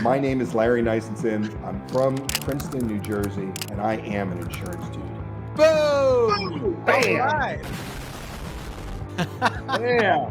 My name is Larry Nicenson. I'm from Princeton, New Jersey, and I am an insurance dude. Boom! Bam! All right. Yeah.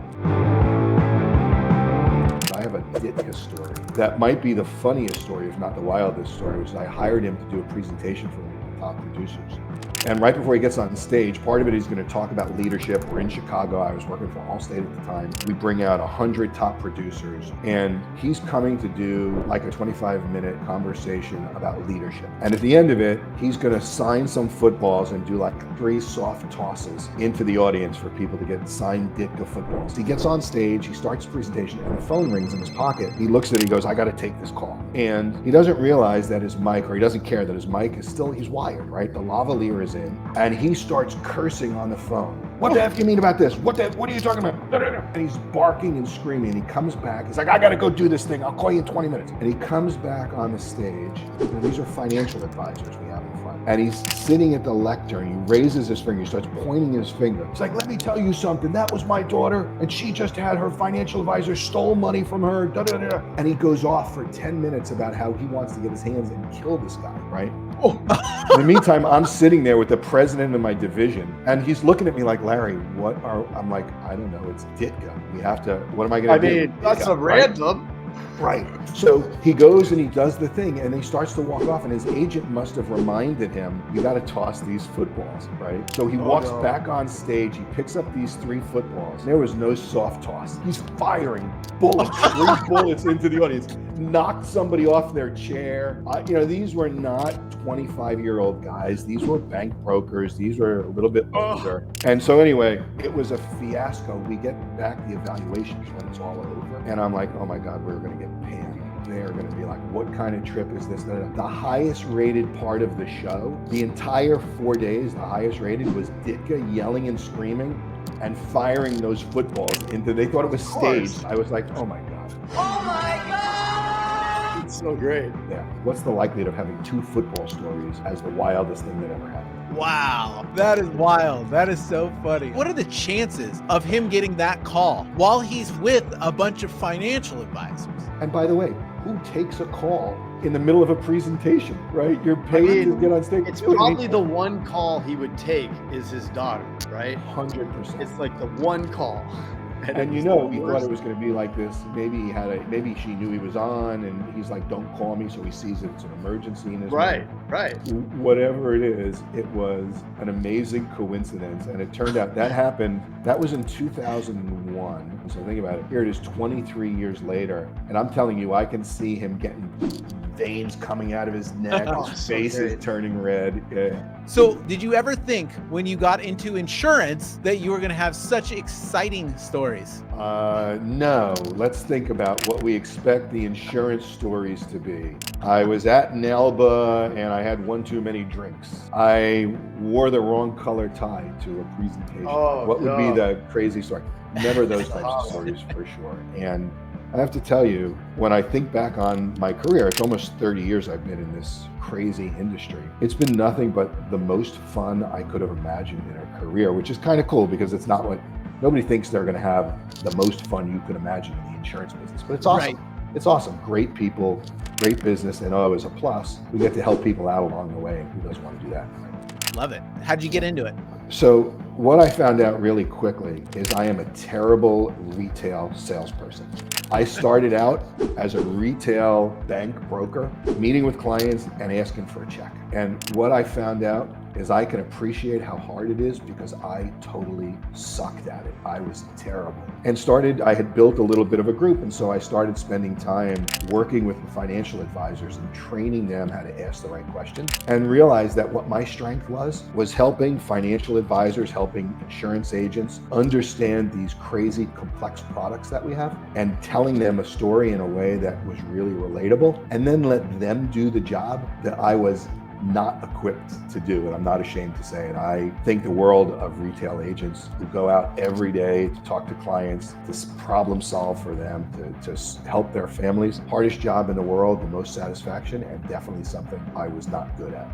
I have a Ditka story that might be the funniest story, if not the wildest story, which is I hired him to do a presentation for one of the top producers. And right before he gets on stage, part of it he's going to talk about leadership. We're in Chicago. I was working for Allstate at the time. We bring out 100 top producers, and he's coming to do like a 25-minute conversation about leadership. And at the end of it, he's going to sign some footballs and do like 3 soft tosses into the audience for people to get signed Ditka footballs. He gets on stage, he starts the presentation, and the phone rings in his pocket. He looks at it, he goes, I got to take this call. And he doesn't realize that his mic, or he doesn't care that his mic is still, he's wired, right? The lavalier is in, and he starts cursing on the phone. What the F do you mean about this? What are you talking about? And he's barking and screaming, and he comes back. He's like, I got to go do this thing. I'll call you in 20 minutes. And he comes back on the stage. And these are financial advisors we have in front. And he's sitting at the lectern. He raises his finger. He starts pointing his finger. He's like, let me tell you something. That was my daughter, and she just had her financial advisor stole money from her. And he goes off for 10 minutes about how he wants to get his hands and kill this guy, right? Oh. In the meantime, I'm sitting there with the president of my division, and he's looking at me like, Larry, I'm like, I don't know, it's Ditka. We have to, what am I going to do? I mean, that's a random. Right. So he goes and he does the thing, and he starts to walk off, and his agent must have reminded him, you got to toss these footballs, right? So he walks back on stage, he picks up these 3 footballs. There was no soft toss. He's firing bullets, 3 bullets into the audience, knocked somebody off their chair. These were not 25-year-old guys. These were bank brokers. These were a little bit older. And so anyway, it was a fiasco. We get back the evaluations when it's all over. And I'm like, oh my God, we're going to get panned. They're going to be like, what kind of trip is this? The highest rated part of the show, the entire 4 days, the highest rated was Ditka yelling and screaming and firing those footballs into, they thought it was staged. I was like, oh my God. Oh my God! It's so great. Yeah. What's the likelihood of having 2 football stories as the wildest thing that ever happened? Wow, that is wild. That is so funny. What are the chances of him getting that call while he's with a bunch of financial advisors? And by the way, who takes a call in the middle of a presentation, right? You're paid to get on stage. It's probably the one call he would take is his daughter, right? 100%. It's like the one call. And he thought it was going to be like this. Maybe she knew he was on, and he's like, don't call me. So he sees it's an emergency in his mind. Right. Whatever it is, it was an amazing coincidence. And it turned out that happened, that was in 2001. So think about it. Here it is 23 years later. And I'm telling you, I can see him getting veins coming out of his neck. His face is turning red. Yeah. So did you ever think when you got into insurance that you were going to have such exciting stories? No. Let's think about what we expect the insurance stories to be. I was at Nelba and I had one too many drinks. I wore the wrong color tie to a presentation. What would be the crazy story? Never those types of stories for sure. And I have to tell you, when I think back on my career, it's almost 30 years I've been in this crazy industry. It's been nothing but the most fun I could have imagined in a career, which is kind of cool because it's not what, nobody thinks they're going to have the most fun you could imagine in the insurance business, but it's awesome. Right. It's awesome. Great people, great business, and as a plus, we get to help people out along the way. Who doesn't want to do that? Love it. How'd you get into it? So what I found out really quickly is I am a terrible retail salesperson. I started out as a retail bank broker, meeting with clients and asking for a check. And what I found out is I can appreciate how hard it is because I totally sucked at it. I was terrible. And I had built a little bit of a group, and so I started spending time working with the financial advisors and training them how to ask the right questions, and realized that what my strength was helping financial advisors, helping insurance agents understand these crazy complex products that we have and telling them a story in a way that was really relatable, and then let them do the job that I was not equipped to do. And I'm not ashamed to say it. I think the world of retail agents who go out every day to talk to clients, to problem solve for them, to help their families, hardest job in the world, the most satisfaction, and definitely something I was not good at.